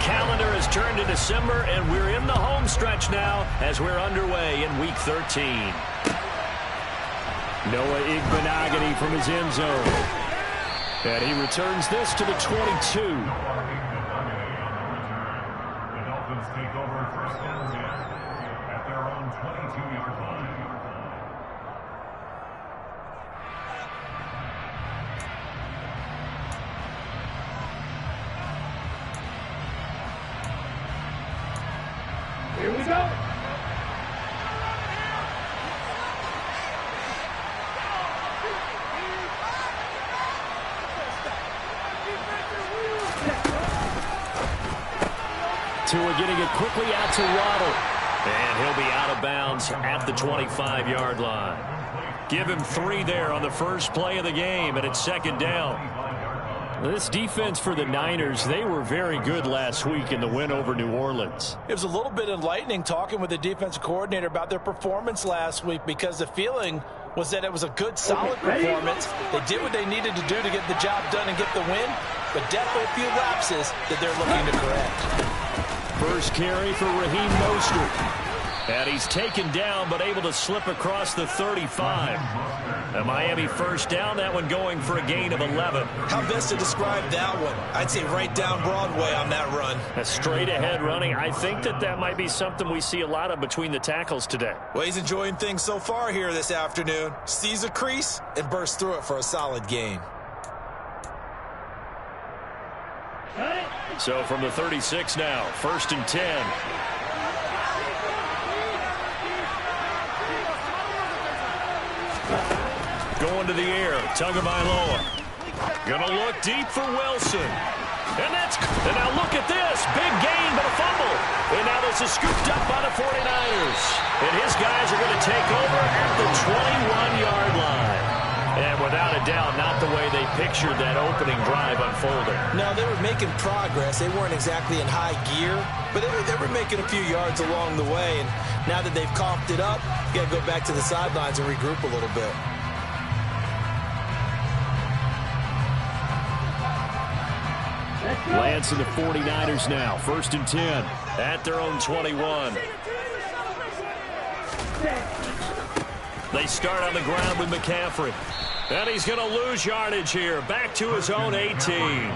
calendar has turned to December, and we're in the home stretch now as we're underway in Week 13. Noah Igbenogany from his end zone. And he returns this to the 22. The Dolphins take over first and 10 at their own 22-yard line. Here we go. Tua getting it quickly out to Waddle. And he'll be out of bounds at the 25-yard line. Give him 3 there on the first play of the game, and it's second down. This defense for the Niners, they were very good last week in the win over New Orleans. It was a little bit enlightening talking with the defensive coordinator about their performance last week, because the feeling was that it was a good, solid performance. They did what they needed to do to get the job done and get the win, but definitely a few lapses that they're looking to correct. First carry for Raheem Mostert. And he's taken down, but able to slip across the 35. A Miami first down, that one going for a gain of 11. How best to describe that one? I'd say right down Broadway on that run. A straight ahead running. I think that might be something we see a lot of between the tackles today. Well, he's enjoying things so far here this afternoon. Sees a crease and bursts through it for a solid gain. So from the 36 now, first and 10. Going to the air, Tagovailoa. Gonna look deep for Wilson. And now look at this. Big gain, but a fumble. And now this is scooped up by the 49ers. And his guys are going to take over at the 21-yard line. And without a doubt, not the way they pictured that opening drive unfolding. No, they were making progress. They weren't exactly in high gear, but they were making a few yards along the way. And now that they've coughed it up, you got to go back to the sidelines and regroup a little bit. Lance and the 49ers now, first and 10 at their own 21. They start on the ground with McCaffrey. And he's going to lose yardage here. Back to his own 18.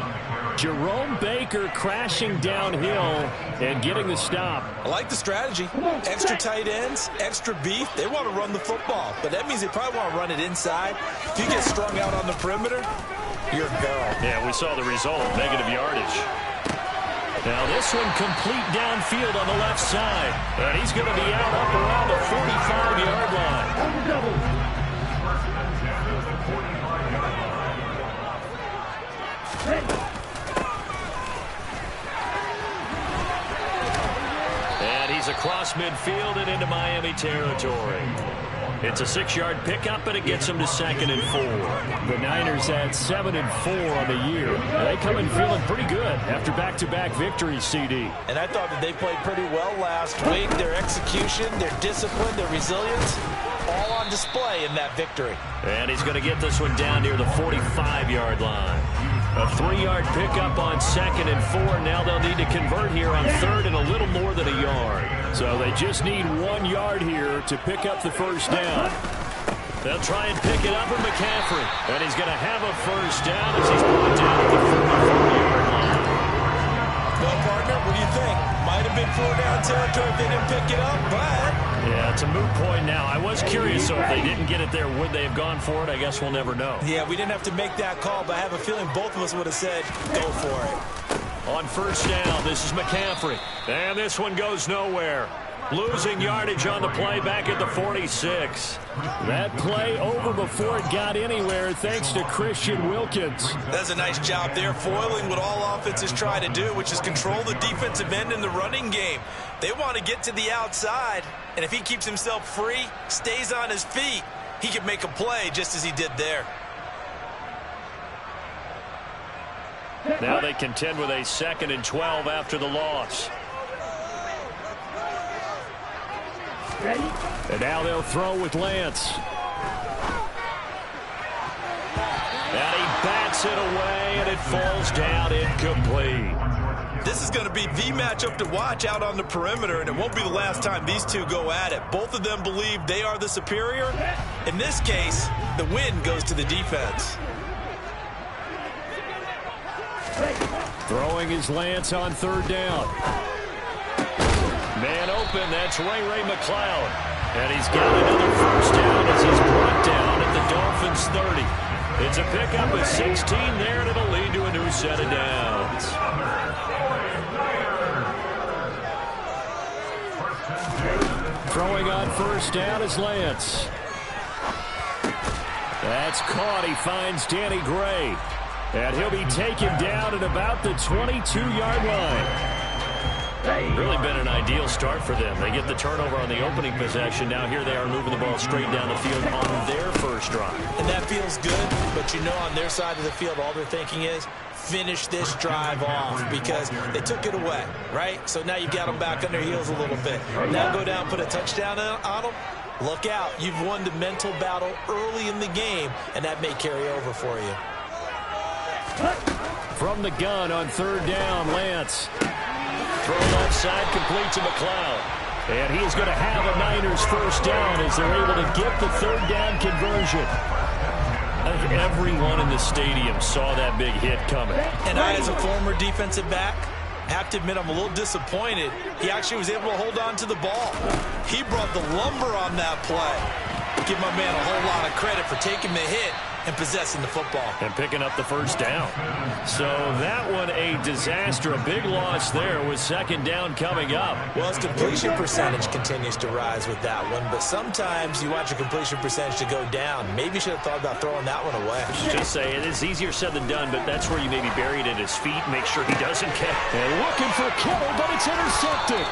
Jerome Baker crashing downhill and getting the stop. I like the strategy. Extra tight ends, extra beef. They want to run the football, but that means they probably want to run it inside. If you get strung out on the perimeter, you're a barrel. Yeah, we saw the result, negative yardage. Now this one complete downfield on the left side. And he's going to be out up around the 45-yard line. And he's across midfield and into Miami territory. It's a 6-yard pickup, and it gets them to 2nd and 4. The Niners had 7 and 4 on the year. They come in feeling pretty good after back-to-back victories, CD. And I thought that they played pretty well last week. Their execution, their discipline, their resilience, all on display in that victory. And he's going to get this one down near the 45-yard line. A 3-yard pickup on 2nd and 4. Now they'll need to convert here on 3rd and a little more than a yard. So they just need 1 yard here to pick up the first down. They'll try and pick it up with McCaffrey. And he's going to have a first down as he's brought down at the 44-yard line. Well, partner, what do you think? Might have been 4-down territory if they didn't pick it up, but... Yeah, it's a moot point now. I was curious, so if they didn't get it there, would they have gone for it? I guess we'll never know. Yeah, we didn't have to make that call, but I have a feeling both of us would have said, go for it. On first down, this is McCaffrey. And this one goes nowhere. Losing yardage on the play back at the 46. That play over before it got anywhere thanks to Christian Wilkins. That's a nice job there, foiling what all offenses try to do, which is control the defensive end in the running game. They want to get to the outside, and if he keeps himself free, stays on his feet, he can make a play just as he did there. Now they contend with a 2nd and 12 after the loss. And now they'll throw with Lance. And he bats it away, and it falls down incomplete. This is going to be the matchup to watch out on the perimeter, and it won't be the last time these two go at it. Both of them believe they are the superior. In this case, the win goes to the defense. Throwing is Lance on third down. Man open, that's Ray McLeod. And he's got another first down as he's brought down at the Dolphins 30. It's a pickup of 16 there, and it'll lead to a new set of downs. Throwing on first down is Lance. That's caught. He finds Danny Gray. And he'll be taken down at about the 22-yard line. Really been an ideal start for them. They get the turnover on the opening possession. Now here they are moving the ball straight down the field on their first drive. And that feels good, but you know on their side of the field all they're thinking is finish this drive off because they took it away, right? So now you've got them back on their heels a little bit. Now go down, put a touchdown on them. Look out. You've won the mental battle early in the game, and that may carry over for you. From the gun on third down, Lance. Thrown outside, complete to McLeod. And he's going to have a Niners first down as they're able to get the third down conversion. I think everyone in the stadium saw that big hit coming. And I, as a former defensive back, have to admit I'm a little disappointed. He actually was able to hold on to the ball. He brought the lumber on that play. Give my man a whole lot of credit for taking the hit and possessing the football. And picking up the first down. So that one a disaster. A big loss there with second down coming up. Well, his completion percentage continues to rise with that one, but sometimes you want your completion percentage to go down. Maybe you should have thought about throwing that one away. Just say it is easier said than done, but that's where you maybe bury it at his feet. Make sure he doesn't catch. And looking for Kittle, but it's intercepted.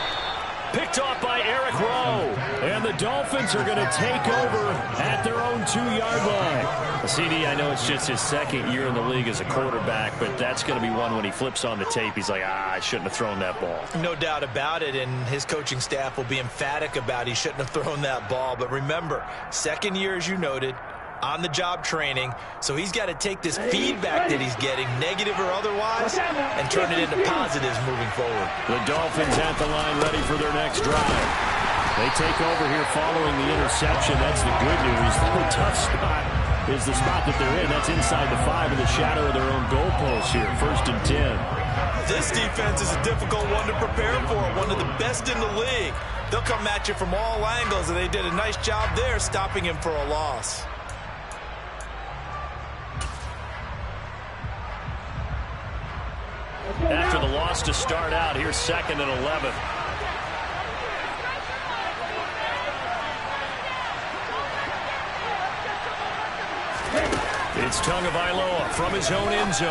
Picked off by Eric Rowe. And the Dolphins are going to take over at their own 2-yard line. CD, I know it's just his second year in the league as a quarterback, but that's going to be one when he flips on the tape. He's like, I shouldn't have thrown that ball. No doubt about it, and his coaching staff will be emphatic about he shouldn't have thrown that ball. But remember, second year, as you noted, on-the-job training, so he's got to take this feedback that he's getting, negative or otherwise, and turn it into positives moving forward. The Dolphins at the line ready for their next drive. They take over here following the interception. That's the good news. The tough spot is the spot that they're in. That's inside the 5 in the shadow of their own goalpost here, 1st and 10. This defense is a difficult one to prepare for, one of the best in the league. They'll come at you from all angles, and they did a nice job there stopping him for a loss. After the loss to start out, here's 2nd and 11. It's Tagovailoa from his own end zone.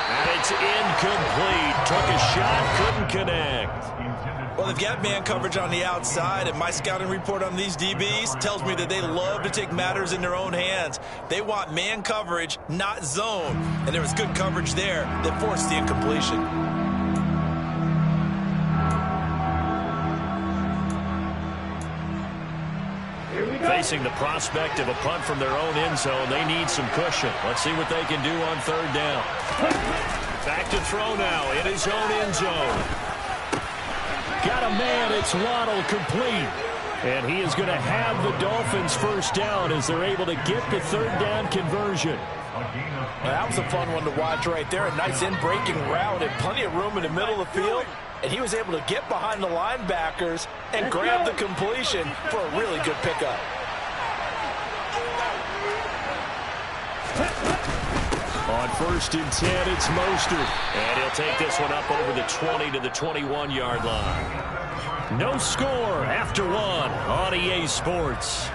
And it's incomplete. Took a shot, couldn't connect. Well, they've got man coverage on the outside, and my scouting report on these DBs tells me that they love to take matters in their own hands. They want man coverage, not zone. And there was good coverage there that forced the incompletion. Facing the prospect of a punt from their own end zone, they need some cushion. Let's see what they can do on third down. Back to throw now in his own end zone. Got a man, it's Waddle, complete. And he is going to have the Dolphins first down as they're able to get the third down conversion. Well, that was a fun one to watch right there. A nice in-breaking route and plenty of room in the middle of the field. And he was able to get behind the linebackers and grab the completion for a really good pickup. On 1st and 10, it's Mostert. And he'll take this one up over the 20 to the 21-yard line. No score after 1 on EA Sports.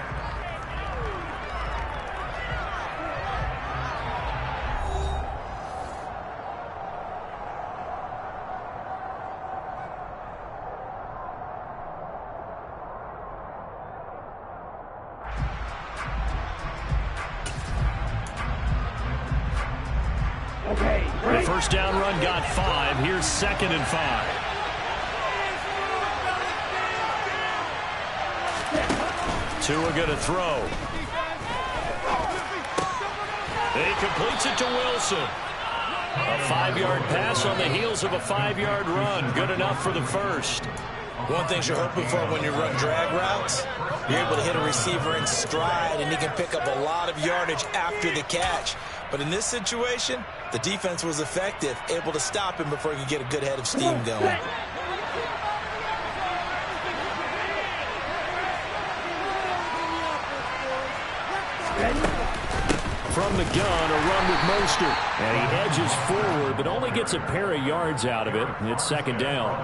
The first down run got 5. Here's 2nd and 5. Tua going to throw. He completes it to Wilson. A 5-yard pass on the heels of a 5-yard run. Good enough for the first. One thing you're hoping for when you run drag routes, you're able to hit a receiver in stride, and he can pick up a lot of yardage after the catch. But in this situation, the defense was effective, able to stop him before he could get a good head of steam going. From the gun, a run with Mostert. And he edges forward, but only gets a pair of yards out of it. It's second down.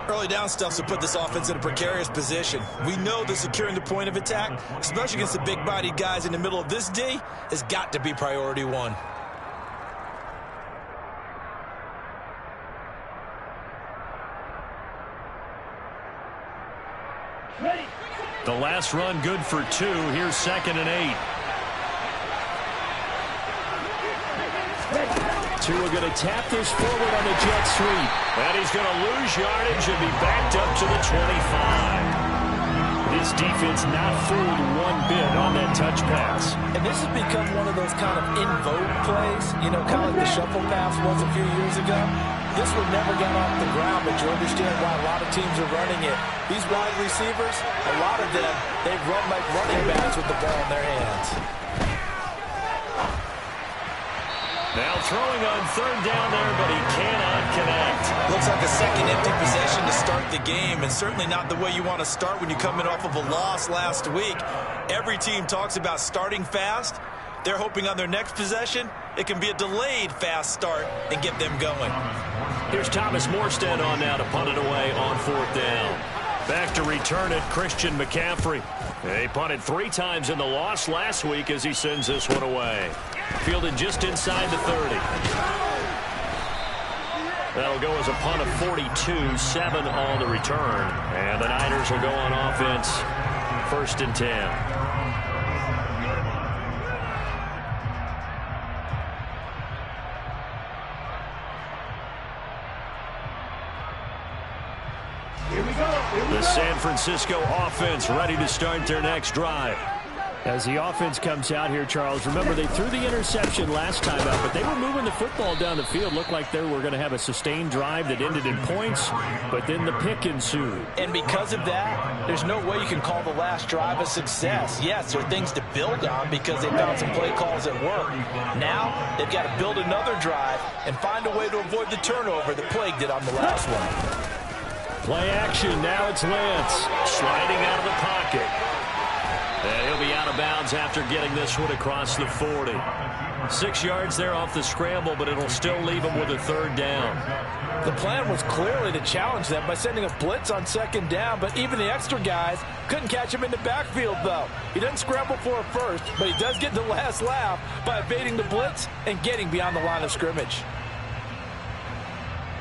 Early down stuff to put this offense in a precarious position. We know that securing the point of attack, especially against the big-bodied guys in the middle of this D, has got to be priority one. The last run good for 2. Here's 2nd and 8. Tua going to tap this forward on the jet sweep. And he's going to lose yardage and be backed up to the 25. This defense not fooled one bit on that touch pass. And this has become one of those kind of in vogue plays, you know, kind of like the shuffle pass was a few years ago. This one never got off the ground, but you understand why a lot of teams are running it. These wide receivers, a lot of them, they run like running backs with the ball in their hands. Now throwing on 3rd down there, but he cannot connect. Looks like a second empty possession to start the game, and certainly not the way you want to start when you're coming off of a loss last week. Every team talks about starting fast. They're hoping on their next possession, it can be a delayed fast start and get them going. Here's Thomas Morstead on now to punt it away on 4th down. Back to return it, Christian McCaffrey. He punted 3 times in the loss last week as he sends this one away. Fielded just inside the 30. That'll go as a punt of 42, 7 on the return. And the Niners will go on offense, 1st and 10. The San Francisco offense ready to start their next drive. As the offense comes out here, Charles, remember they threw the interception last time out, but they were moving the football down the field. Looked like they were going to have a sustained drive that ended in points, but then the pick ensued. And because of that, there's no way you can call the last drive a success. Yes, there are things to build on because they found some play calls that work. Now, they've got to build another drive and find a way to avoid the turnover that plagued it on the last one. Play action. Now it's Lance sliding out of the pocket. And he'll be out of bounds after getting this one across the 40. 6 yards there off the scramble, but it'll still leave him with a 3rd down. The plan was clearly to challenge them by sending a blitz on 2nd down, but even the extra guys couldn't catch him in the backfield, though. He doesn't scramble for a first, but he does get the last laugh by evading the blitz and getting beyond the line of scrimmage.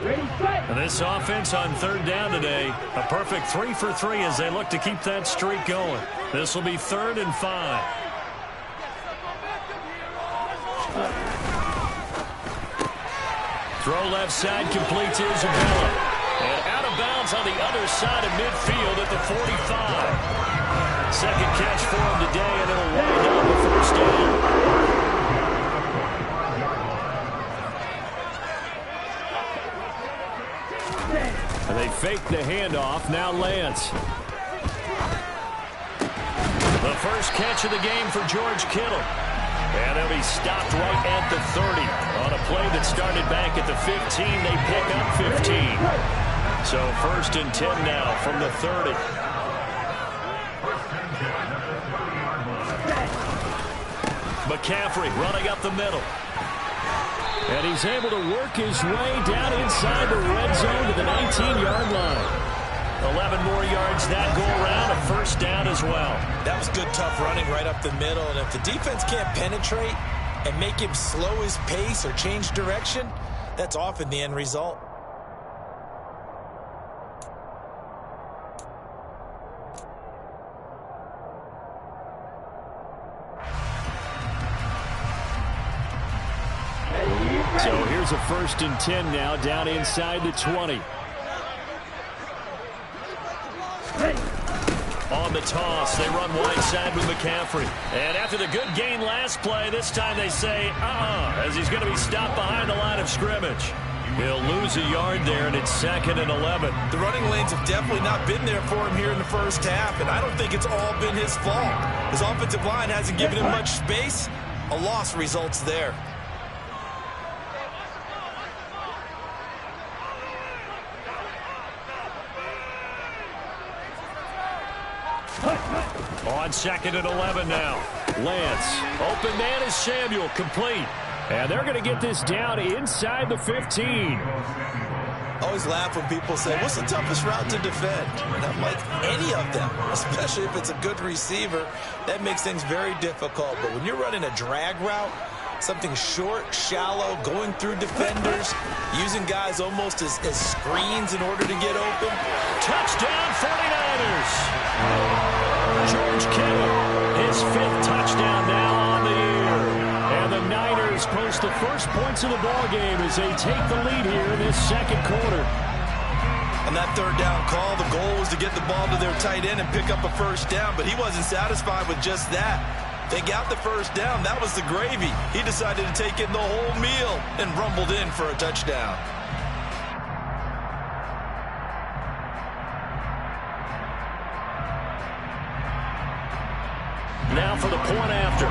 And this offense on 3rd down today, a perfect 3 for 3 as they look to keep that streak going. This will be 3rd and 5. Throw left side, complete to Isabella. And out of bounds on the other side of midfield at the 45. Second catch for him today, and it'll wind up the 1st down. And they fake the handoff. Now Lance. The first catch of the game for George Kittle. And he'll be stopped right at the 30. On a play that started back at the 15, they pick up 15. So 1st and 10 now from the 30. McCaffrey running up the middle. And he's able to work his way down inside the red zone to the 19-yard line. 11 more yards that go around, a 1st down as well. That was good, tough running right up the middle. And if the defense can't penetrate and make him slow his pace or change direction, that's often the end result. So here's a 1st and 10 now down inside the 20. On the toss, they run wide side with McCaffrey. And after the good gain last play, this time they say, as he's going to be stopped behind the line of scrimmage. He'll lose a yard there, and it's 2nd and 11. The running lanes have definitely not been there for him here in the first half, and I don't think it's all been his fault. His offensive line hasn't given him much space. A loss results there. On 2nd and 11 now. Lance, open man is Samuel, complete. And they're going to get this down inside the 15. Always laugh when people say, what's the toughest route to defend? And I'm like, any of them, especially if it's a good receiver. That makes things very difficult. But when you're running a drag route, something short, shallow, going through defenders, using guys almost as screens in order to get open. Touchdown 49ers. George Kittle, his 5th touchdown now on the year. And the Niners post the first points of the ball game as they take the lead here in this 2nd quarter. On that 3rd down call, the goal was to get the ball to their tight end and pick up a first down, but he wasn't satisfied with just that. They got the first down. That was the gravy. He decided to take in the whole meal and rumbled in for a touchdown. Now for the point after.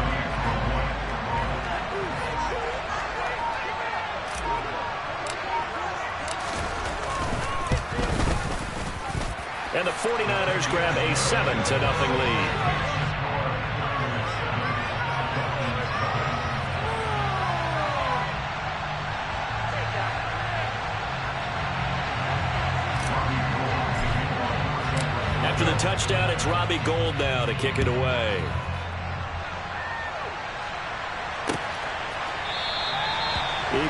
And the 49ers grab a 7-0 lead. After the touchdown, it's Robbie Gould now to kick it away.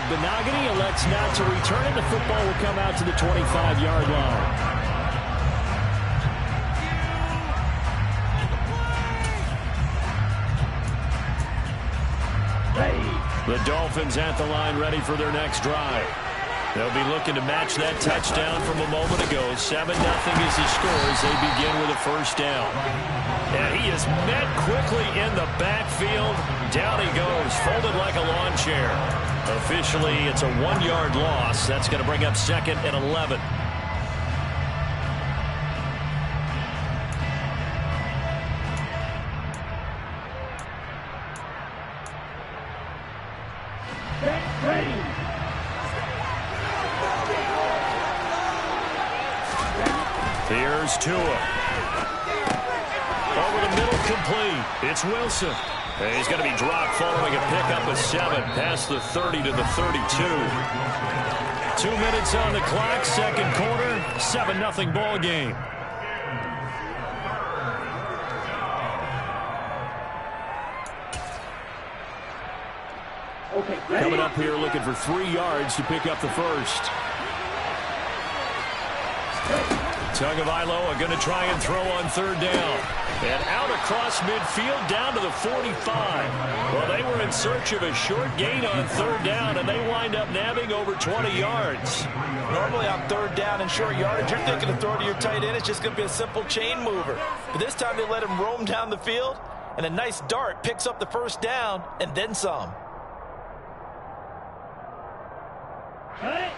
Benogany elects not to return it. The football will come out to the 25-yard line. The Dolphins at the line ready for their next drive. They'll be looking to match that touchdown from a moment ago. 7-0 is the score as they begin with a first down. And he is met quickly in the backfield. Down he goes, folded like a lawn chair. Officially, it's a 1-yard loss. That's going to bring up 2nd and 11. Here's Tua. Over the middle, complete. It's Wilson. And he's going to be dropped following a pickup of 7 past the 30 to the 32. 2 minutes on the clock, 2nd quarter, 7-0 ball game. Coming up here looking for 3 yards to pick up the first. Tagovailoa going to try and throw on 3rd down. And out across midfield down to the 45. Well, they were in search of a short gain on 3rd down, and they wind up nabbing over 20 yards. Normally on 3rd down and short yardage, you're thinking to throw to your tight end. It's just going to be a simple chain mover. But this time they let him roam down the field, and a nice dart picks up the first down and then some.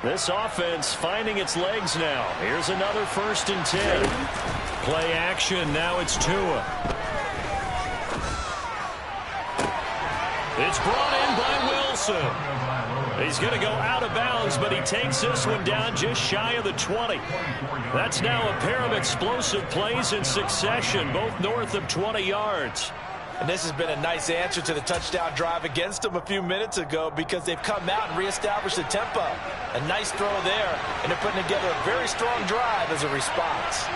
This offense finding its legs now. Here's another 1st and 10. Play action. Now it's Tua. It's brought in by Wilson. He's going to go out of bounds, but he takes this one down just shy of the 20. That's now a pair of explosive plays in succession, both north of 20 yards. And this has been a nice answer to the touchdown drive against them a few minutes ago because they've come out and reestablished the tempo. A nice throw there, and they're putting together a very strong drive as a response.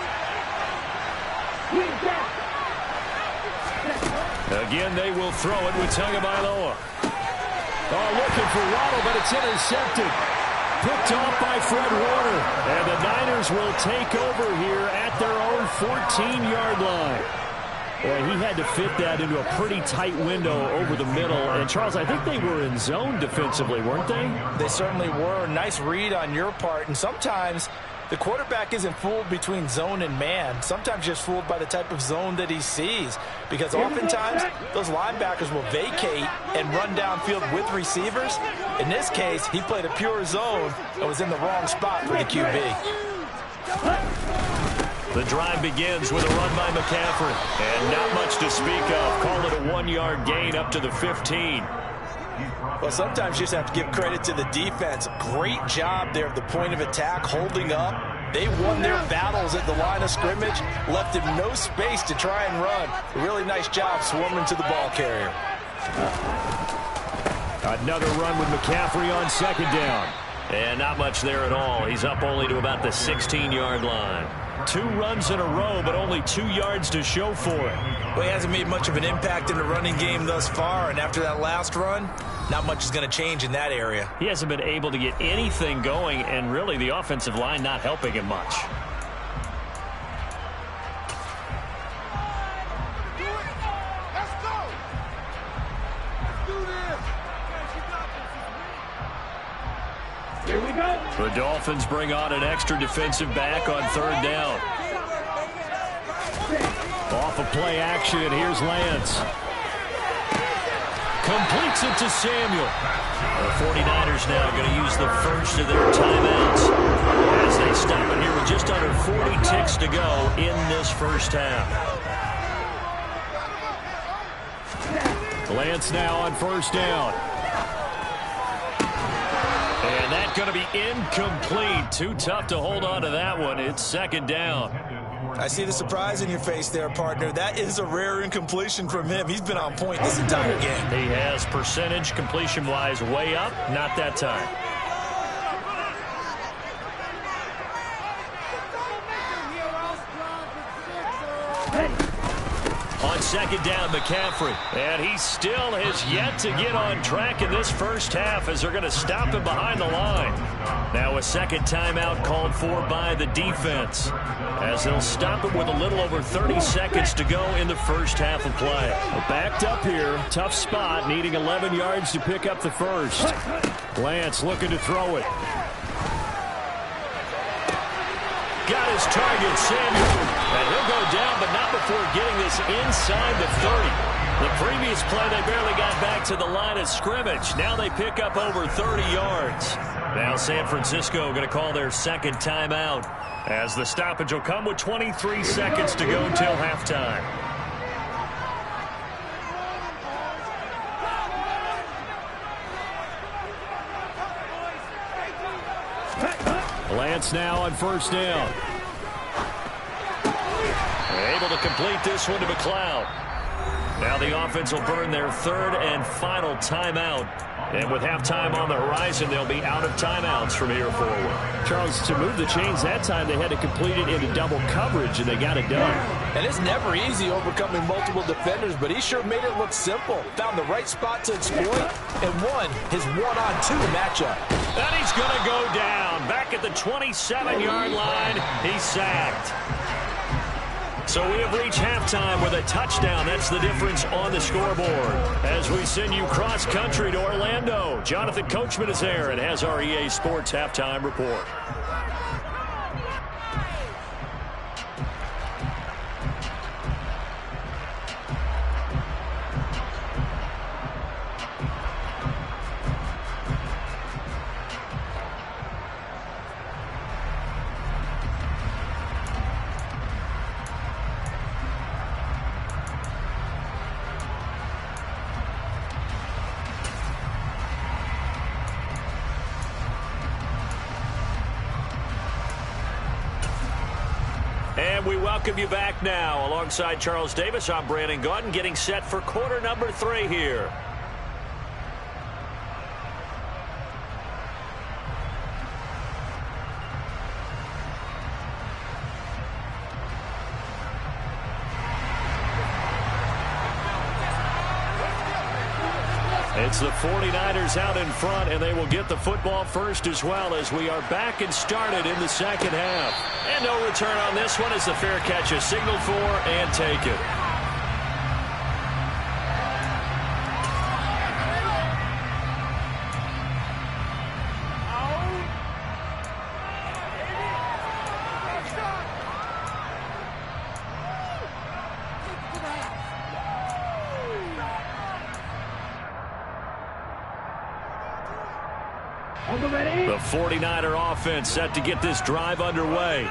Again, they will throw it with Tagovailoa. Oh, looking for Waddle, but it's intercepted. Picked off by Fred Warner. And the Niners will take over here at their own 14-yard line. Boy, he had to fit that into a pretty tight window over the middle. And, Charles, I think they were in zone defensively, weren't they? They certainly were. Nice read on your part. And sometimes The quarterback isn't fooled between zone and man. Sometimes just fooled by the type of zone that he sees, because oftentimes those linebackers will vacate and run downfield with receivers. In this case, he played a pure zone and was in the wrong spot for the QB. The drive begins with a run by McCaffrey, and not much to speak of. Call it a 1-yard gain up to the 15. Well, sometimes you just have to give credit to the defense. Great job there at the point of attack, holding up. They won their battles at the line of scrimmage, left him no space to try and run. A really nice job swarming to the ball carrier. Another run with McCaffrey on second down. And not much there at all. He's up only to about the 16-yard line. 2 runs in a row, but only 2 yards to show for it. Well, he hasn't made much of an impact in the running game thus far, and after that last run, not much is going to change in that area. He hasn't been able to get anything going, and really the offensive line not helping him much. The Dolphins bring on an extra defensive back on third down. Off of play action, here's Lance. Completes it to Samuel. The 49ers now going to use the first of their timeouts as they stop it here with just under 40 ticks to go in this first half. Lance now on first down. And that's going to be incomplete. Too tough to hold on to that one. It's second down. I see the surprise in your face there, partner. That is a rare incompletion from him. He's been on point this entire game. He has percentage completion-wise way up. Not that time. On second down, McCaffrey. And he still has yet to get on track in this first half as they're going to stop him behind the line. Now a second timeout called for by the defense as they'll stop him with a little over 30 seconds to go in the first half of play. Backed up here. Tough spot, needing 11 yards to pick up the first. Lance looking to throw it. Got his target, Samuel. And he'll go down, but not before getting this inside the 30. The previous play, they barely got back to the line of scrimmage. Now they pick up over 30 yards. Now San Francisco going to call their second timeout as the stoppage will come with 23 seconds to go until halftime. Lance now on first down. Able to complete this one to McLeod. Now the offense will burn their third and final timeout. And with halftime on the horizon, they'll be out of timeouts from here forward. Charles, to move the chains that time, they had to complete it into double coverage, and they got it done. And it's never easy overcoming multiple defenders, but he sure made it look simple. Found the right spot to exploit and won his one-on-two matchup. And he's going to go down. Back at the 27-yard line, he's sacked. So we have reached halftime with a touchdown. That's the difference on the scoreboard. As we send you cross-country to Orlando, Jonathan Coachman is there and has our EA Sports Halftime Report. And we welcome you back now. Alongside Charles Davis, I'm Brandon Gaudin, getting set for quarter number 3 here. It's the 49ers out in front, and they will get the football first as well as we are back and started in the second half. And no return on this one as the fair catch is signaled for and taken. The 49er offense set to get this drive underway.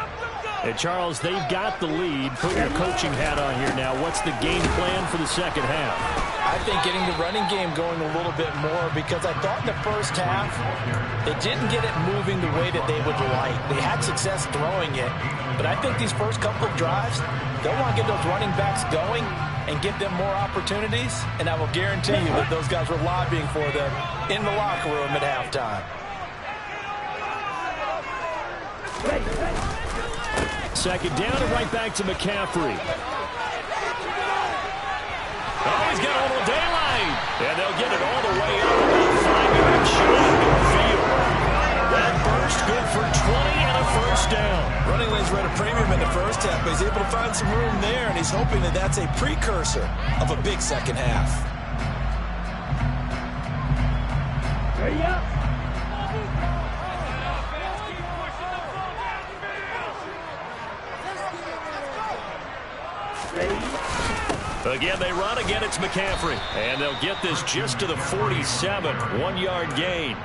And, Charles, they've got the lead. Put your coaching hat on here now. What's the game plan for the second half? I think getting the running game going a little bit more, because I thought in the first half they didn't get it moving the way that they would like. They had success throwing it, but I think these first couple of drives, they'll want to get those running backs going and give them more opportunities, and I will guarantee you that those guys were lobbying for them in the locker room at halftime. Second down and right back to McCaffrey. Oh, he's got a little daylight. And they'll get it all the way up about 5 yards shy of midfield. That burst good for 20 and a first down. Running lanes were at a premium in the first half, but he's able to find some room there, and he's hoping that that's a precursor of a big second half. Again, they run. Again, it's McCaffrey. And they'll get this just to the 47, 1-yard gain.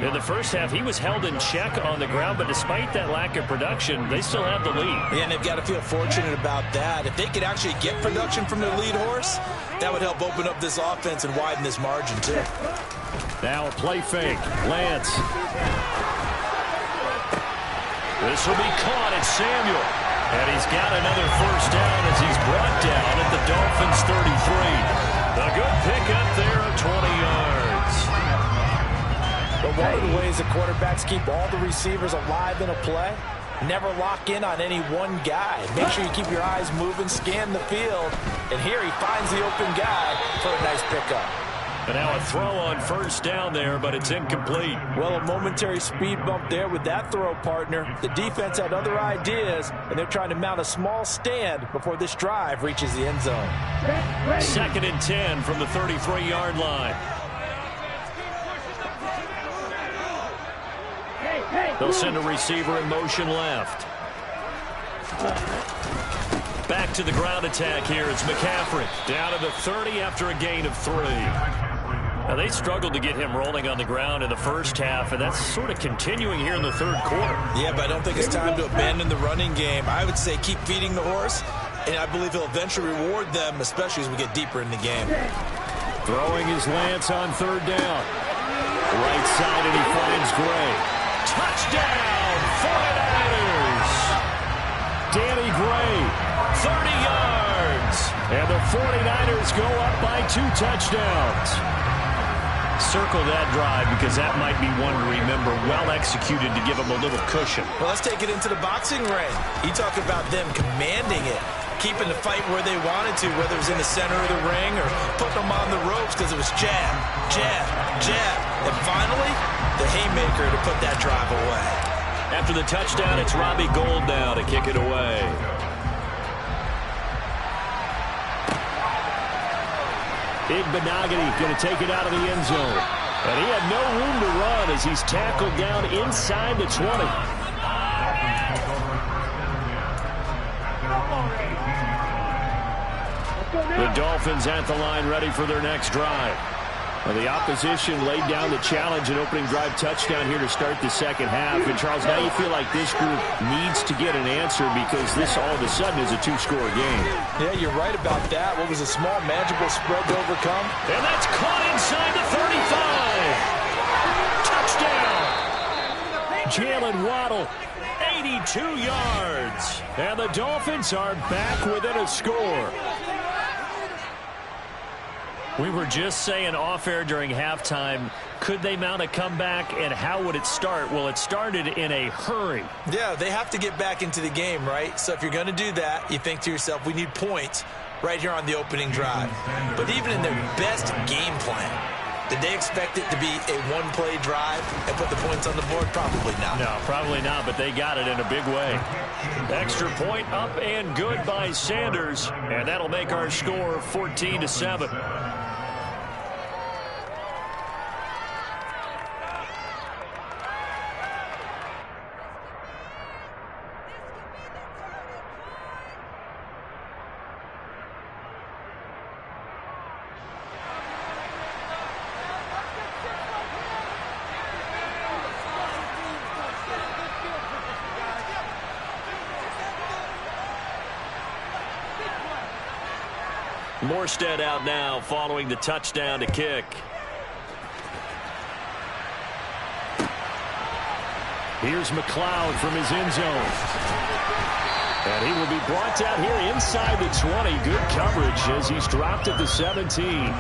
In the first half, he was held in check on the ground, but despite that lack of production, they still have the lead. And they've got to feel fortunate about that. If they could actually get production from their lead horse, that would help open up this offense and widen this margin, too. Now a play fake. Lance. This will be caught. It's Samuel. And he's got another first down as he's brought down at the Dolphins' 33. A good pickup there of 20 yards. But one of the ways the quarterbacks keep all the receivers alive in a play, never lock in on any one guy. Make sure you keep your eyes moving, scan the field. And here he finds the open guy for a nice pickup. And now a throw on first down there, but it's incomplete. Well, a momentary speed bump there with that throw, partner. The defense had other ideas, and they're trying to mount a small stand before this drive reaches the end zone. Second and 10 from the 33-yard line. They'll send a receiver in motion left. Back to the ground attack here. It's McCaffrey. Down to the 30 after a gain of 3. Now, they struggled to get him rolling on the ground in the first half, and that's sort of continuing here in the third quarter. Yeah, but I don't think it's time to abandon the running game. I would say keep feeding the horse, and I believe he'll eventually reward them, especially as we get deeper in the game. Throwing his Lance on third down. Right side, and he finds Gray. Touchdown, 49ers! Danny Gray, 30 yards. And the 49ers go up by 2 touchdowns. Circle that drive because that might be one to remember. Well executed to give them a little cushion. Well, let's take it into the boxing ring. You talk about them commanding it, keeping the fight where they wanted to, whether it was in the center of the ring or putting them on the ropes because it was jab, jab, jab. And finally, the haymaker to put that drive away. After the touchdown, it's Robbie Gould now to kick it away. Big Benogany going to take it out of the end zone. And he had no room to run as he's tackled down inside the 20. The Dolphins at the line ready for their next drive. Well, the opposition laid down the challenge and opening drive touchdown here to start the second half. And, Charles, now you feel like this group needs to get an answer because this all of a sudden is a 2-score game. Yeah, you're right about that. What was a small, manageable spread to overcome? And that's caught inside the 35. Touchdown. Jalen Waddle, 82 yards. And the Dolphins are back within a score. We were just saying off-air during halftime, could they mount a comeback and how would it start? Well, it started in a hurry. Yeah, they have to get back into the game, right? So if you're going to do that, you think to yourself, we need points right here on the opening drive. But even in their best game plan, did they expect it to be a one-play drive and put the points on the board? Probably not. No, probably not, but they got it in a big way. Extra point up and good by Sanders, and that'll make our score 14-7. Morstead out now following the touchdown to kick. Here's McLeod from his end zone. And he will be brought down here inside the 20. Good coverage as he's dropped at the 17.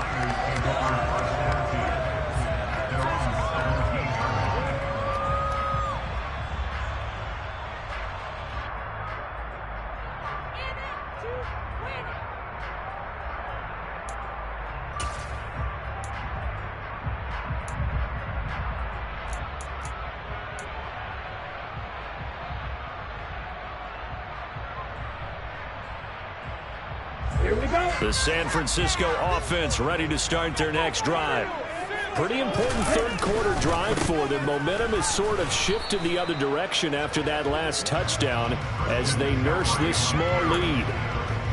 The San Francisco offense ready to start their next drive. Pretty important third quarter drive for them. Momentum has sort of shifted the other direction after that last touchdown as they nurse this small lead.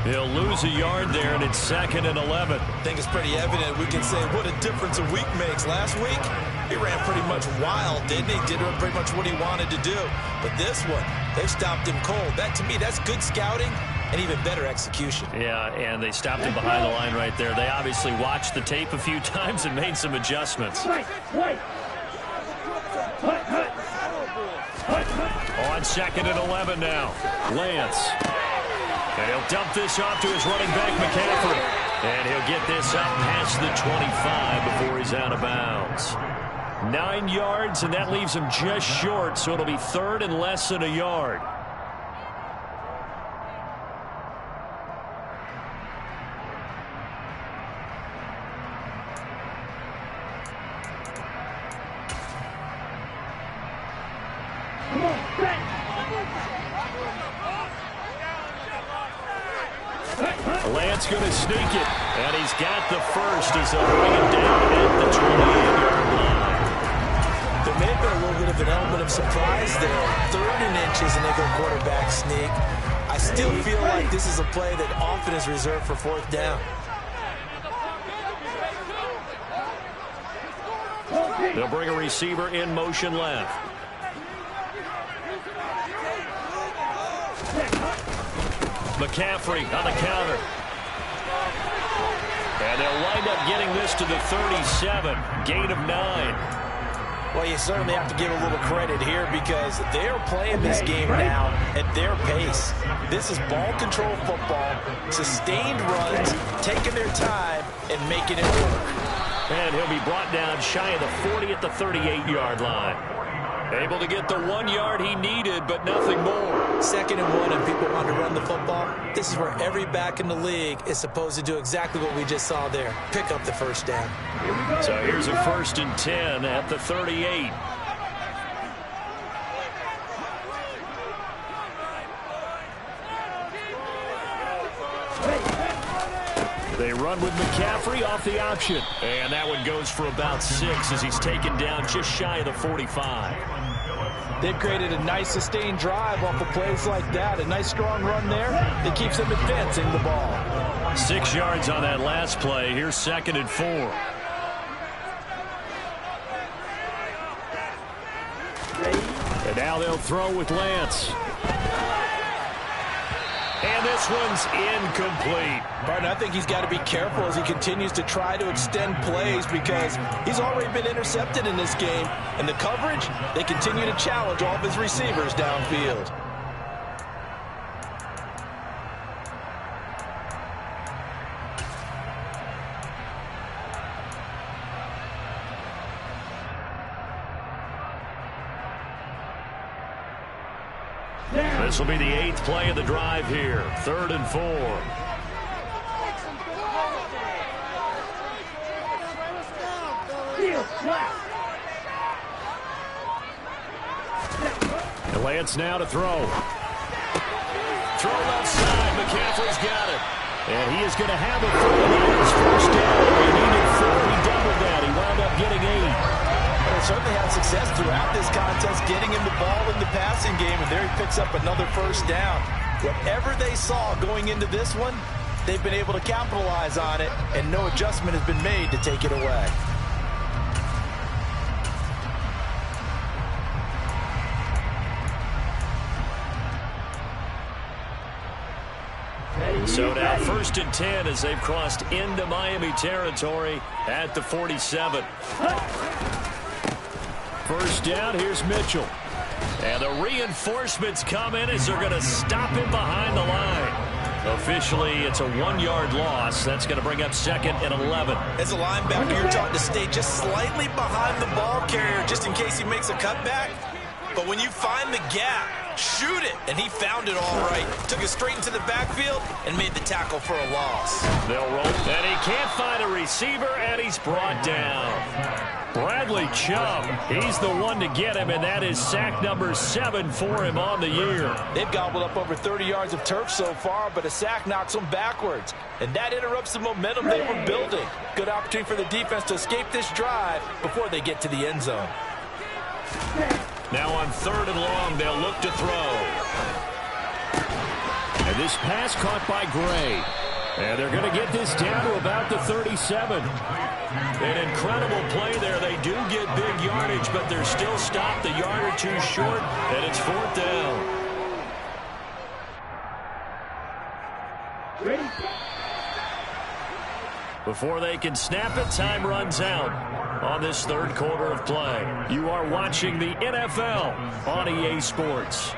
He'll lose a yard there, and it's 2nd and 11. I think it's pretty evident. We can say what a difference a week makes. Last week, he ran pretty much wild, didn't he? Did pretty much what he wanted to do. But this one, they stopped him cold. That, to me, that's good scouting and even better execution. Yeah, and they stopped him behind the line right there. They obviously watched the tape a few times and made some adjustments. On 2nd and 11 now. Lance. And he'll dump this off to his running back, McCaffrey. And he'll get this up past the 25 before he's out of bounds. 9 yards, and that leaves him just short, so it'll be 3rd and less than a yard. Lance going to sneak it, and he's got the first as they'll bring him down at the 28-yard line. There may have been a little bit of an element of surprise there. 3rd and inches, and they go quarterback sneak. I still feel like this is a play that often is reserved for 4th down. They'll bring a receiver in motion left. McCaffrey on the counter. And they'll wind up getting this to the 37. Gain of 9. Well, you certainly have to give a little credit here because they're playing this game now at their pace. This is ball control football, sustained runs, taking their time, and making it work. And he'll be brought down shy of the 40 at the 38-yard line. Able to get the 1 yard he needed, but nothing more. 2nd and 1, and people want to run the football. This is where every back in the league is supposed to do exactly what we just saw there. Pick up the 1st down. So here's a 1st and 10 at the 38. They run with McCaffrey off the option. And that one goes for about 6 as he's taken down just shy of the 45. They've created a nice sustained drive off of plays like that. A nice strong run there that keeps them advancing the ball. 6 yards on that last play. Here's 2nd and 4. And now they'll throw with Lance. And this one's incomplete. Martin, I think he's got to be careful as he continues to try to extend plays because he's already been intercepted in this game. And the coverage, they continue to challenge all of his receivers downfield. This will be the 8th play of the drive here. 3rd and 4. And Lance now to throw. Throw left side. McCaffrey's got it. And he is going to have it for the Niners. 1st down. He needed 4. He doubled that. He wound up getting 8. Certainly had success throughout this contest, getting him the ball in the passing game, and there he picks up another 1st down. Whatever they saw going into this one, they've been able to capitalize on it, and no adjustment has been made to take it away. So now 1st and 10 as they've crossed into Miami territory at the 47. First down, here's Mitchell. And the reinforcements come in as they're going to stop him behind the line. Officially, it's a 1-yard loss. That's going to bring up 2nd and 11. As a linebacker, you're taught to stay just slightly behind the ball carrier just in case he makes a cutback. But when you find the gap, shoot it. And he found it all right. Took it straight into the backfield and made the tackle for a loss. They'll roll. And he can't find a receiver, and he's brought down. Bradley Chubb, he's the one to get him, and that is sack number 7 for him on the year. They've gobbled up over 30 yards of turf so far, but a sack knocks them backwards. And that interrupts the momentum they were building. Good opportunity for the defense to escape this drive before they get to the end zone. Now on 3rd and long, they'll look to throw. And this pass caught by Gray. And they're going to get this down to about the 37. An incredible play there. They do get big yardage, but they're still stopped a yard or two short, and it's 4th down. Ready? Before they can snap it, time runs out on this 3rd quarter of play. You are watching the NFL on EA Sports.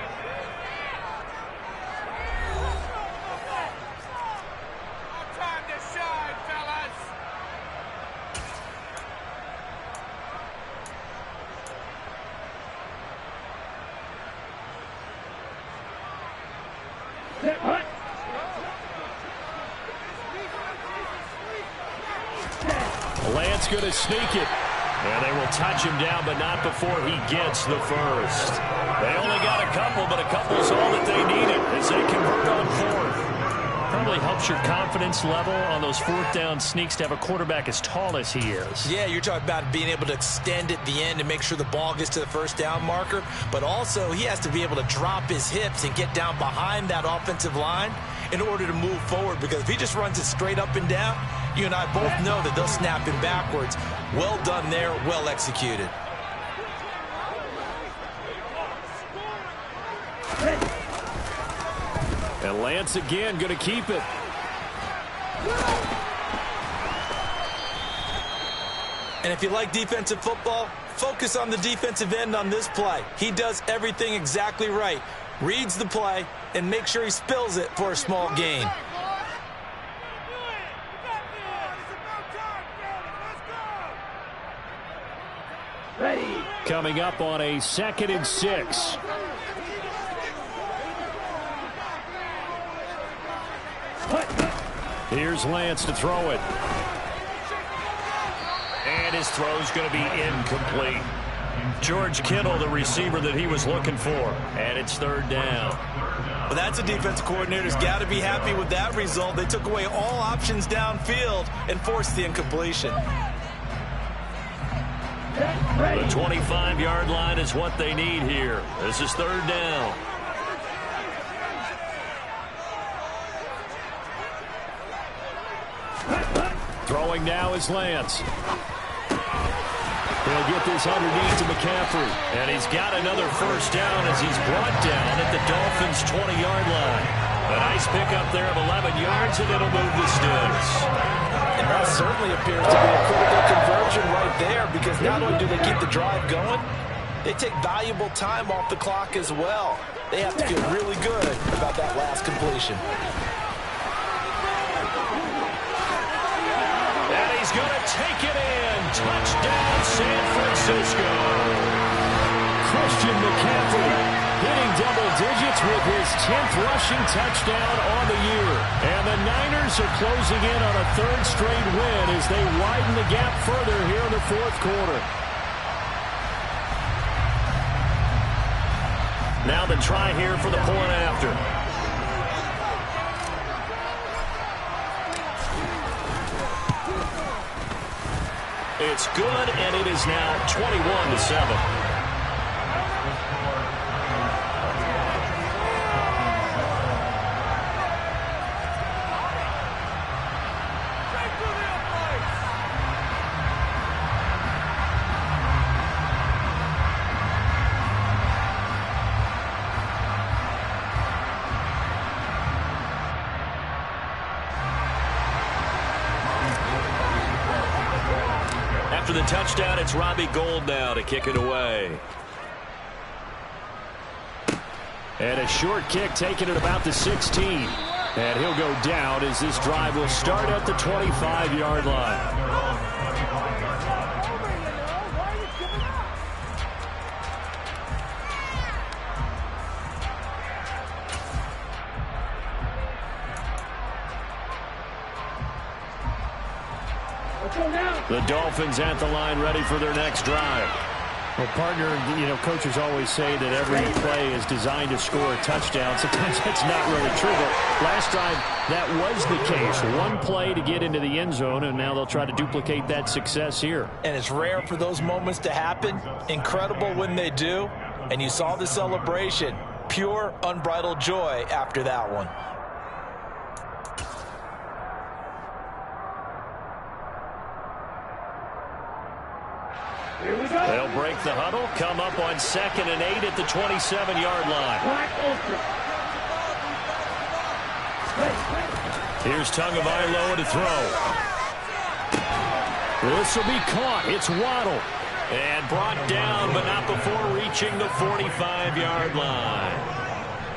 Lance going to sneak it. And they will touch him down, but not before he gets the first. They only got a couple, but a couple's all that they needed as they convert on 4th. Probably helps your confidence level on those 4th down sneaks to have a quarterback as tall as he is. Yeah, you're talking about being able to extend at the end and make sure the ball gets to the 1st down marker. But also, he has to be able to drop his hips and get down behind that offensive line in order to move forward. Because if he just runs it straight up and down, you and I both know that they'll snap him backwards. Well done there, well executed. And Lance again going to keep it. And if you like defensive football, focus on the defensive end on this play. He does everything exactly right. Reads the play and makes sure he spills it for a small gain. Ready? Coming up on a 2nd and 6. Here's Lance to throw it. And his throw's going to be incomplete. George Kittle, the receiver that he was looking for. And it's 3rd down. Well, that's a defense coordinator's got to be happy with that result. They took away all options downfield and forced the incompletion. The 25-yard line is what they need here. This is 3rd down. Throwing now is Lance. He'll get this underneath to McCaffrey. And he's got another 1st down as he's brought down at the Dolphins' 20-yard line. A nice pickup there of 11 yards, and it'll move the sticks. And that certainly appears to be a critical conversion right there, because not only do they keep the drive going, they take valuable time off the clock as well. They have to feel really good about that last completion. And he's going to take it in. Touchdown, San Francisco. Christian McCaffrey hitting double digits with his 10th rushing touchdown on the year. And the Niners are closing in on a 3rd straight win as they widen the gap further here in the 4th quarter. Now the try here for the point after. It's good, and it is now 21-7. the touchdown. It's Robbie Gould now to kick it away. And a short kick taken at about the 16. And he'll go down as this drive will start at the 25-yard line. The Dolphins at the line ready for their next drive. Well, partner, coaches always say that every play is designed to score a touchdown. Sometimes that's not really true, but last time that was the case. One play to get into the end zone, and now they'll try to duplicate that success here. And it's rare for those moments to happen. Incredible when they do. And you saw the celebration. Pure, unbridled joy after that one. They'll break the huddle, come up on 2nd and 8 at the 27-yard line. Here's Tagovailoa to throw. This will be caught. It's Waddle. And brought down, but not before reaching the 45-yard line.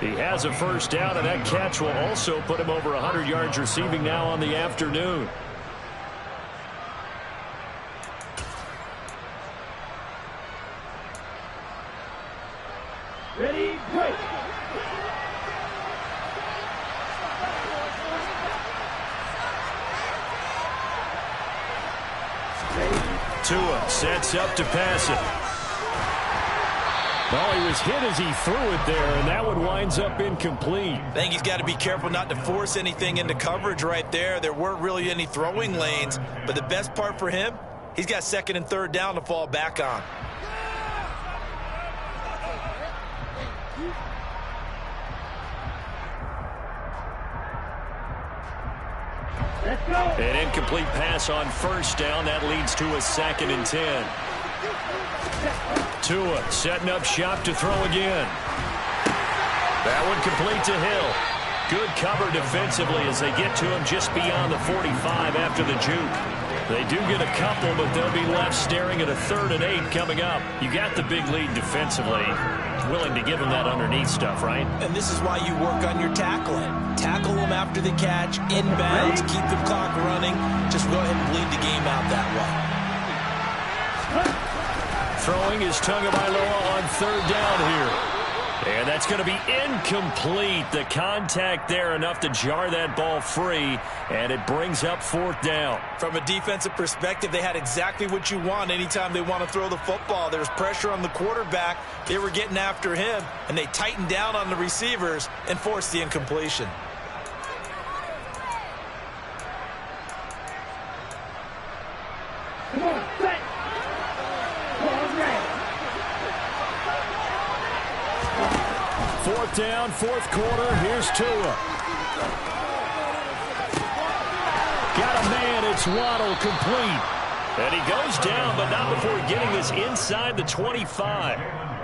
He has a first down, and that catch will also put him over 100 yards receiving now on the afternoon. Ready, break. Tua sets up to pass it. Well, he was hit as he threw it there, and that one winds up incomplete. I think he's got to be careful not to force anything into coverage right there. There weren't really any throwing lanes, but the best part for him, he's got 2nd and 3rd down to fall back on. An incomplete pass on first down. That leads to a 2nd and 10. Tua setting up shop to throw again. That one complete to Hill. Good cover defensively as they get to him just beyond the 45 after the juke. They do get a couple, but they'll be left staring at a 3rd and 8 coming up. You got the big lead defensively. Willing to give them that underneath stuff, right? And this is why you work on your tackling. Tackle them after the catch, inbounds, keep the clock running. Just go ahead and bleed the game out that way. Throwing is Tagovailoa on 3rd down here. And that's going to be incomplete. The contact there enough to jar that ball free, and it brings up 4th down. From a defensive perspective, they had exactly what you want anytime they want to throw the football. There's pressure on the quarterback. They were getting after him, and they tightened down on the receivers and forced the incompletion. Come on, set. Ball ready. 4th down, 4th quarter. Here's Tua. Got a man. It's Waddle, complete. And he goes down, but not before getting this inside the 25.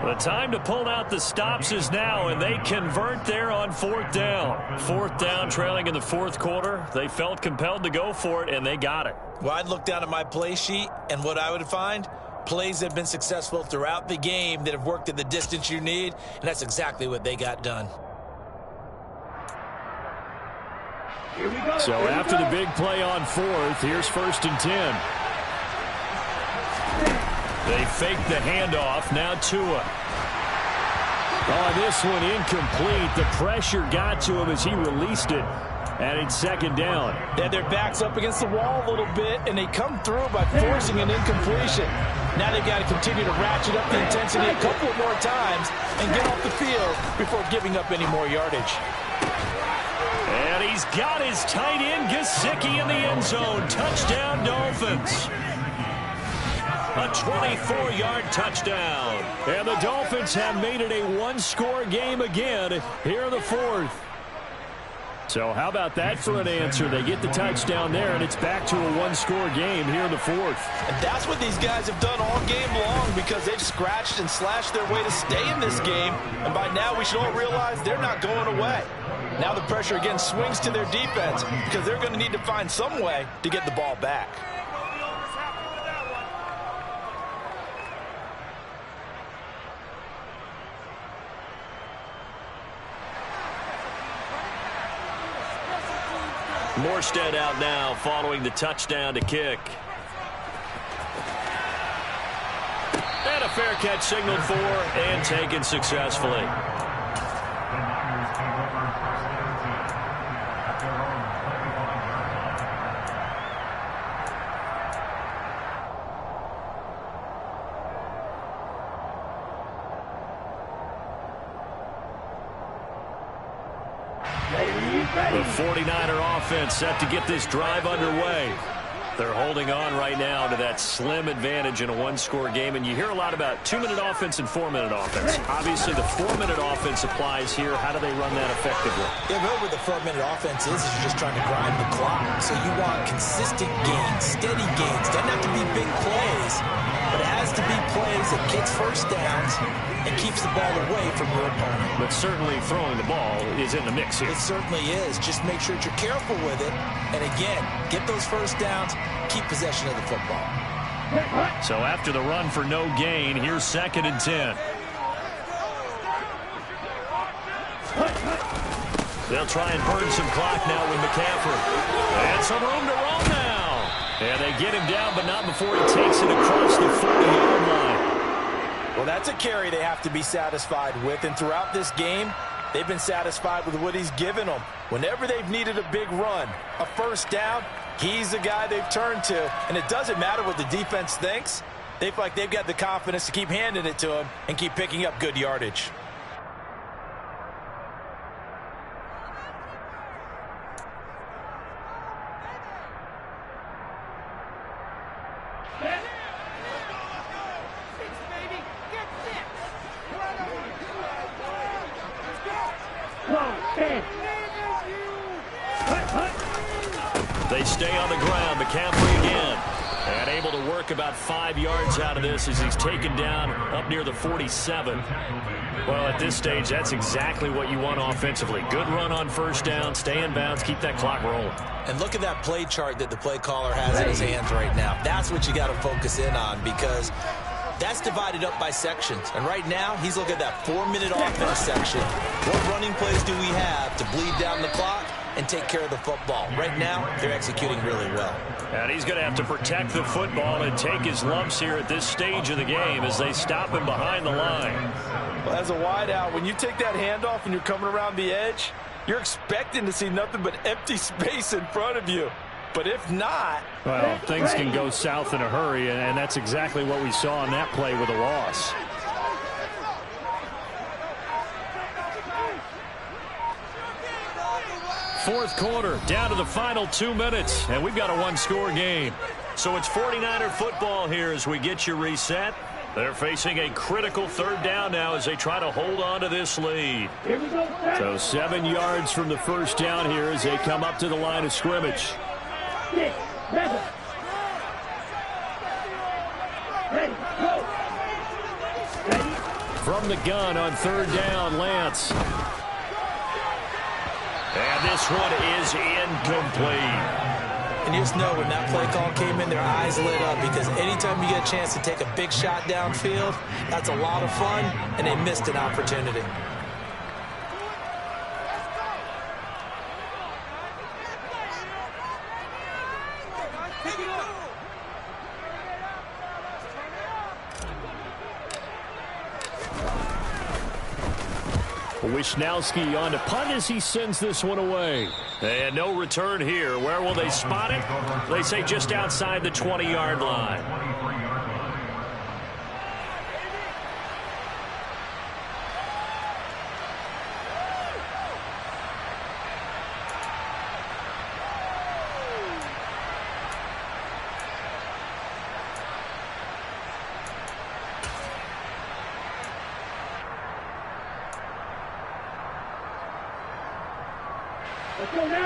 The time to pull out the stops is now, and they convert there on 4th down. 4th down, trailing in the 4th quarter. They felt compelled to go for it, and they got it. Well, I'd look down at my play sheet, and what I would find, plays that have been successful throughout the game that have worked at the distance you need, and that's exactly what they got done. Here we go. So after the big play on 4th, here's 1st and 10. They fake the handoff. Now Tua. Oh, this one incomplete. The pressure got to him as he released it. And it's 2nd down. They had their backs up against the wall a little bit, and they come through by forcing an incompletion. Now they've got to continue to ratchet up the intensity a couple more times and get off the field before giving up any more yardage. And he's got his tight end, Gesicki, in the end zone. Touchdown, Dolphins. A 24-yard touchdown. And the Dolphins have made it a one-score game again here in the 4th. So how about that for an answer? They get the touchdown there, and it's back to a one-score game here in the 4th. And that's what these guys have done all game long because they've scratched and slashed their way to stay in this game. And by now we should all realize they're not going away. Now the pressure again swings to their defense because they're going to need to find some way to get the ball back. Morstead out now following the touchdown to kick. And a fair catch signaled for and taken successfully. The Niners take over first and 10 at their own 25-yard line. The 49er offense set to get this drive underway. They're holding on right now to that slim advantage in a one-score game, and you hear a lot about 2-minute offense and 4-minute offense. Obviously, the 4-minute offense applies here. How do they run that effectively? Yeah, really what the 4-minute offense is you're just trying to grind the clock. So you want consistent gains, steady gains. Doesn't have to be big plays, but it has to be plays that gets first downs and keeps the ball away from your opponent. But certainly throwing the ball is in the mix here. It certainly is. Just make sure that you're careful with it. And again, get those first downs, keep possession of the football. So after the run for no gain, here's 2nd and 10. They'll try and burn some clock now with McCaffrey. And some room to run now. And they get him down, but not before he takes it across the 40-yard line. Well, that's a carry they have to be satisfied with. And throughout this game, they've been satisfied with what he's given them. Whenever they've needed a big run, a first down, he's the guy they've turned to. And it doesn't matter what the defense thinks. They feel like they've got the confidence to keep handing it to him and keep picking up good yardage. They stay on the ground. McCaffrey again. And able to work about 5 yards out of this as he's taken down up near the 47. Well, at this stage, that's exactly what you want offensively. Good run on first down, stay in bounds, keep that clock rolling. And look at that play chart that the play caller has in his hands right now. That's what you got to focus in on because that's divided up by sections. And right now, he's looking at that 4-minute offense section. What running plays do we have to bleed down the clock and take care of the football? Right now, they're executing really well. And he's going to have to protect the football and take his lumps here at this stage of the game as they stop him behind the line. Well, as a wideout, when you take that handoff and you're coming around the edge, you're expecting to see nothing but empty space in front of you. But if not... Well, things can go south in a hurry, and that's exactly what we saw on that play with a loss. Fourth quarter, down to the final 2 minutes, and we've got a one-score game. So it's 49er football here as we get you reset. They're facing a critical third down now as they try to hold on to this lead. So 7 yards from the first down here as they come up to the line of scrimmage. From the gun on third down, Lance. And this one is incomplete. And you just know when that play call came in, their eyes lit up because anytime you get a chance to take a big shot downfield, that's a lot of fun, and they missed an opportunity. Wisnowski on to punt as he sends this one away. And no return here. Where will they spot it? They say just outside the 20-yard line.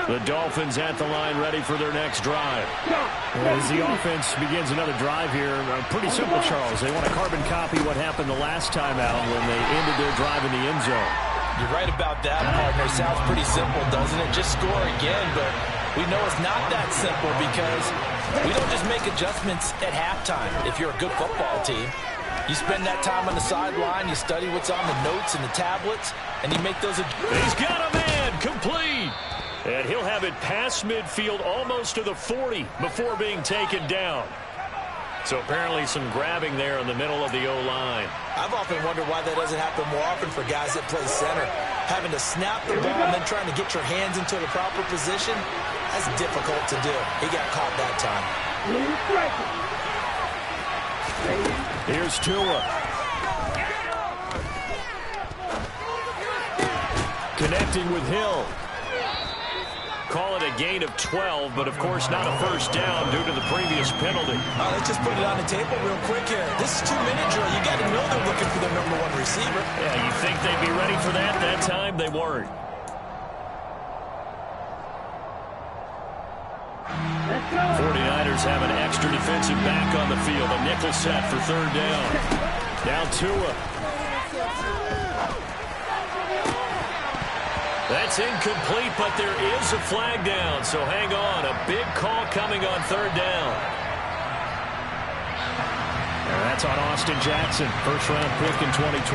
The Dolphins at the line ready for their next drive. As the offense begins another drive here, pretty simple, Charles. They want to carbon copy what happened the last time out when they ended their drive in the end zone. You're right about that, partner. Sounds pretty simple, doesn't it? Just score again, but we know it's not that simple because we don't just make adjustments at halftime if you're a good football team. You spend that time on the sideline, you study what's on the notes and the tablets, and you make those adjustments. He's got a man, complete. And he'll have it past midfield almost to the 40 before being taken down. So apparently some grabbing there in the middle of the O-line. I've often wondered why that doesn't happen more often for guys that play center. Having to snap the ball and then trying to get your hands into the proper position, that's difficult to do. He got caught that time. Here's Tua. Connecting with Hill. Call it a gain of 12, but of course not a first down due to the previous penalty. Let's just put it on the table real quick here. This is 2-minute drill. You got to know they're looking for their number one receiver. Yeah, you think they'd be ready for that? That time they weren't. Let's go. 49ers have an extra defensive back on the field. A nickel set for third down. Now Tua. That's incomplete, but there is a flag down, so hang on. A big call coming on third down. And that's on Austin Jackson, first-round pick in 2020.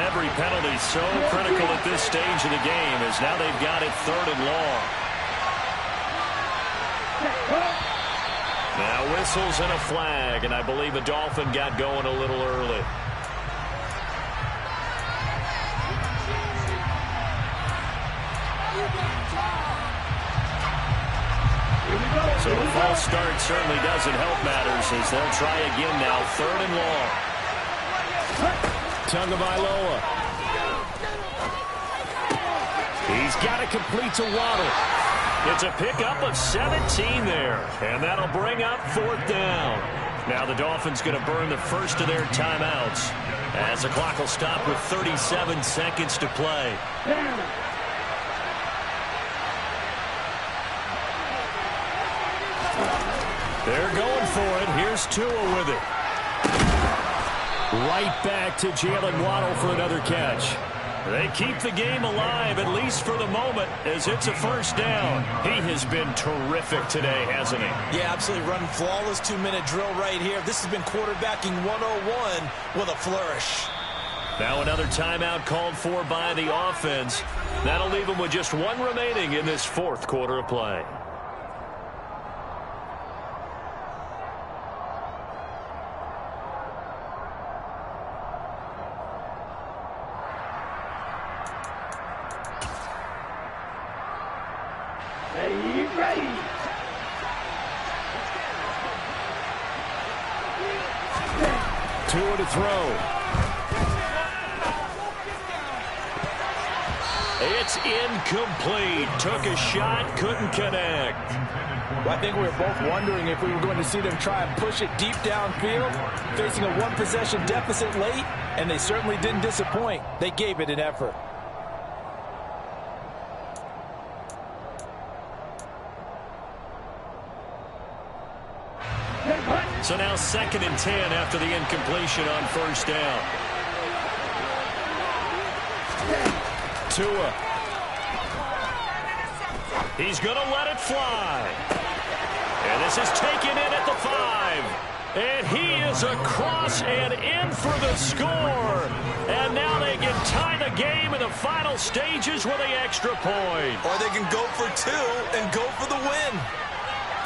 Every penalty so critical at this stage of the game as now they've got it third and long. Now whistles and a flag, and I believe a Dolphin got going a little early. So the false start certainly doesn't help matters as they'll try again now, third and long. Tagovailoa. He's got it complete to Waddle. It's a pickup of 17 there, and that'll bring up fourth down. Now the Dolphins going to burn the first of their timeouts as the clock will stop with 37 seconds to play. They're going for it. Here's Tua with it. Right back to Jalen Waddle for another catch. They keep the game alive, at least for the moment, as it's a first down. He has been terrific today, hasn't he? Yeah, absolutely running flawless 2-minute drill right here. This has been quarterbacking 101 with a flourish. Now another timeout called for by the offense. That'll leave them with just one remaining in this fourth quarter of play. Tua to throw. It's incomplete. Took a shot, couldn't connect. Well, I think we were both wondering if we were going to see them try and push it deep downfield, facing a one-possession deficit late, and they certainly didn't disappoint. They gave it an effort. So now 2nd and 10 after the incompletion on first down. Tua. He's going to let it fly. And this is taken in at the 5. And he is across and in for the score. And now they can tie the game in the final stages with the extra point. Or they can go for 2 and go for the win.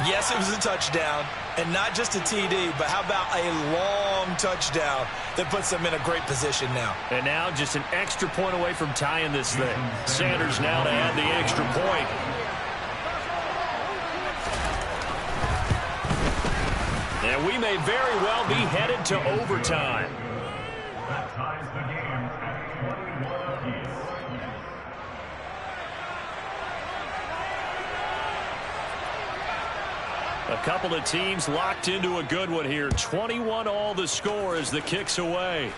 Yes, it was a touchdown, and not just a TD, but how about a long touchdown that puts them in a great position now. And now just an extra point away from tying this thing. Sanders now to add the extra point. And we may very well be headed to overtime. That ties the game at 21 apiece. A couple of teams locked into a good one here. 21 all the score as the kick's away.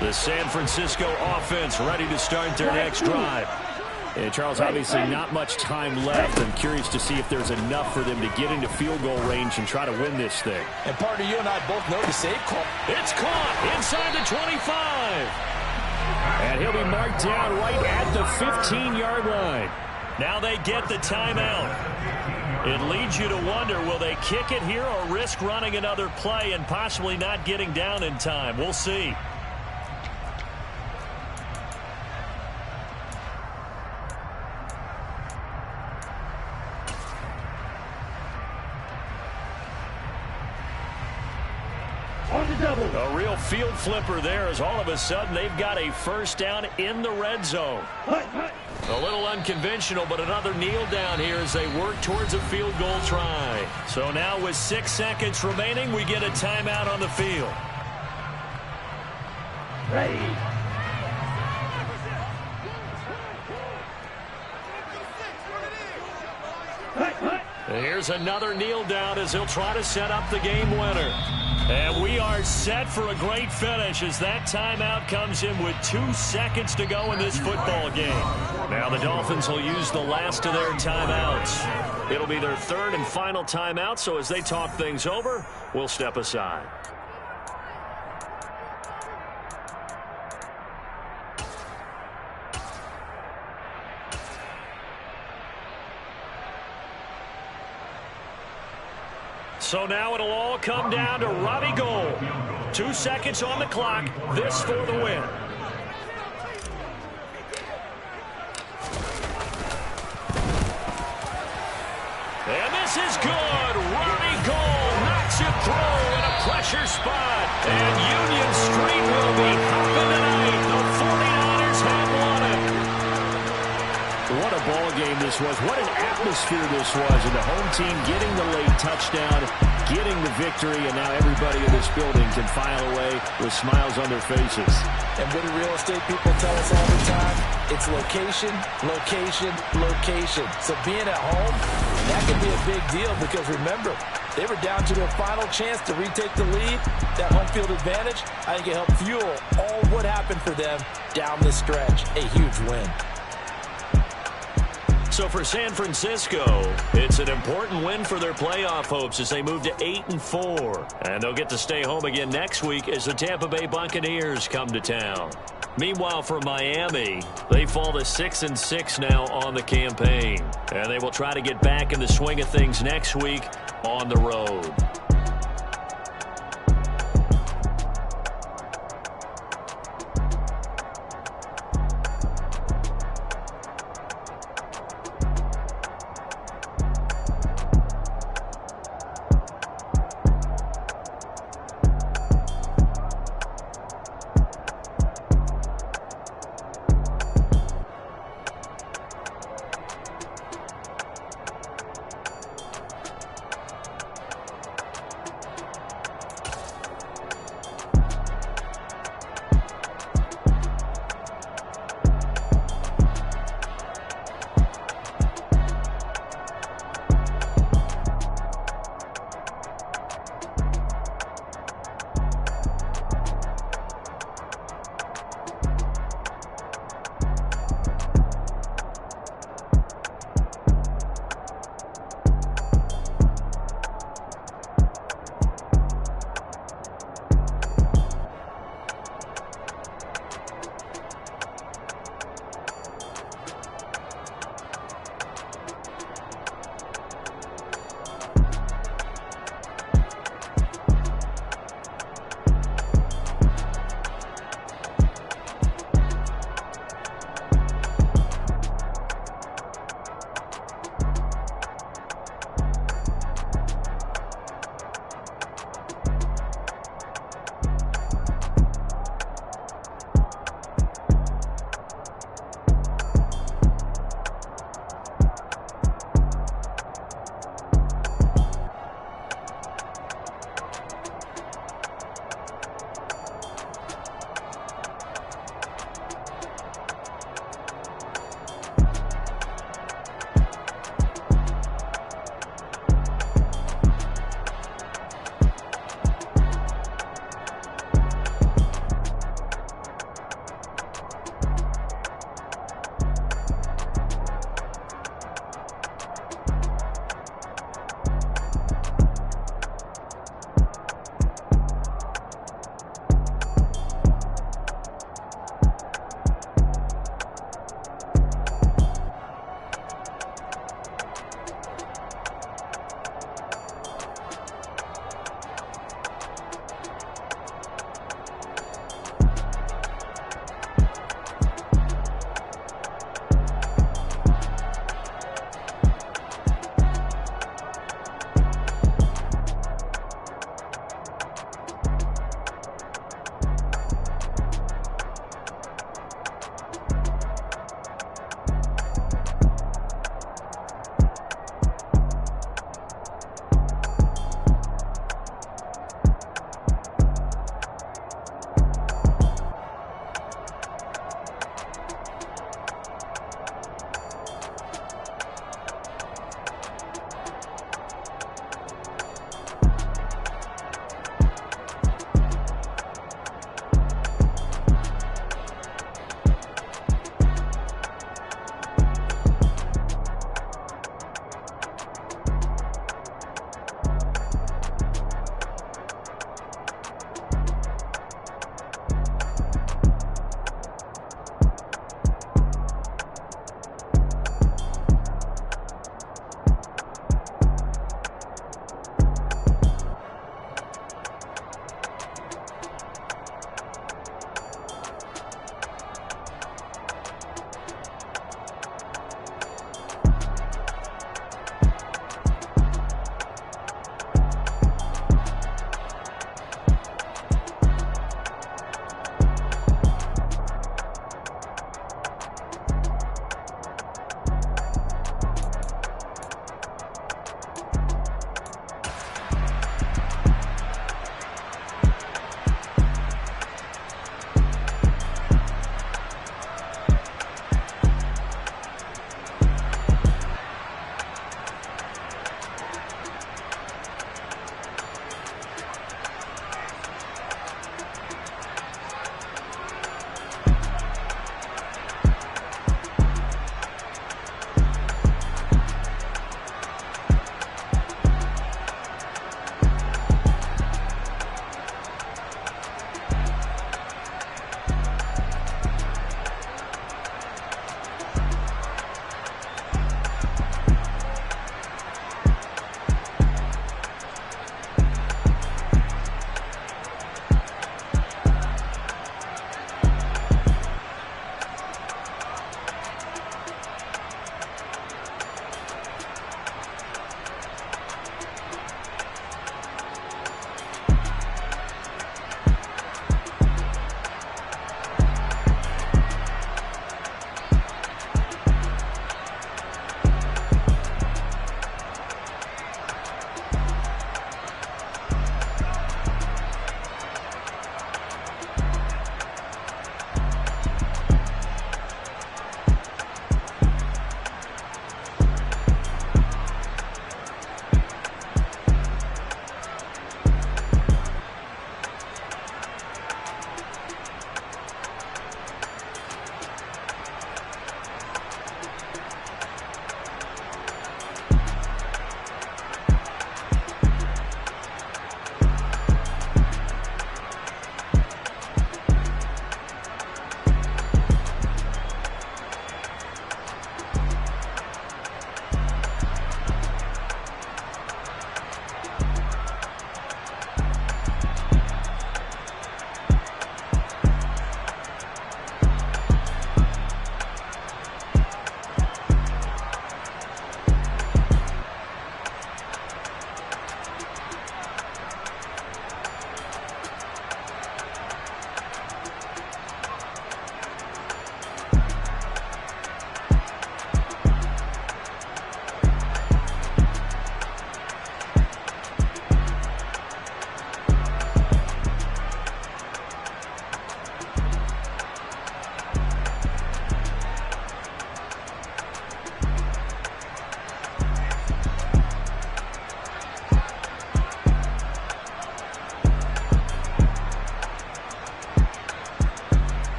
The San Francisco offense ready to start their next drive. And Charles, obviously not much time left. I'm curious to see if there's enough for them to get into field goal range and try to win this thing. And partner, you and I both know the save call. It's caught inside the 25. And he'll be marked down right at the 15-yard line. Now they get the timeout. It leads you to wonder, will they kick it here or risk running another play and possibly not getting down in time? We'll see. A real field flipper there as all of a sudden they've got a first down in the red zone. A little unconventional, but another kneel down here as they work towards a field goal try. So now with 6 seconds remaining, we get a timeout on the field. Ready. Here's another kneel down as he'll try to set up the game winner. And we are set for a great finish as that timeout comes in with 2 seconds to go in this football game. Now the Dolphins will use the last of their timeouts. It'll be their third and final timeout, so as they talk things over, we'll step aside. So now it'll all come down to Robbie Gould. 2 seconds on the clock. This for the win. And this is good. Robbie Gould knocks it through in a pressure spot. And Union Street will be hopping tonight. The 49ers have won it. What a ball game this was. What an atmosphere this was. And the home team getting the late touchdown, getting the victory, and now everybody in this building can file away with smiles on their faces. And what do real estate people tell us all the time? It's location, location, location. So being at home, that can be a big deal because remember, they were down to their final chance to retake the lead. That home field advantage, I think it helped fuel all what happened for them down the stretch. A huge win. So for San Francisco, it's an important win for their playoff hopes as they move to 8-4. And they'll get to stay home again next week as the Tampa Bay Buccaneers come to town. Meanwhile, for Miami, they fall to 6-6 now on the campaign. And they will try to get back in the swing of things next week on the road.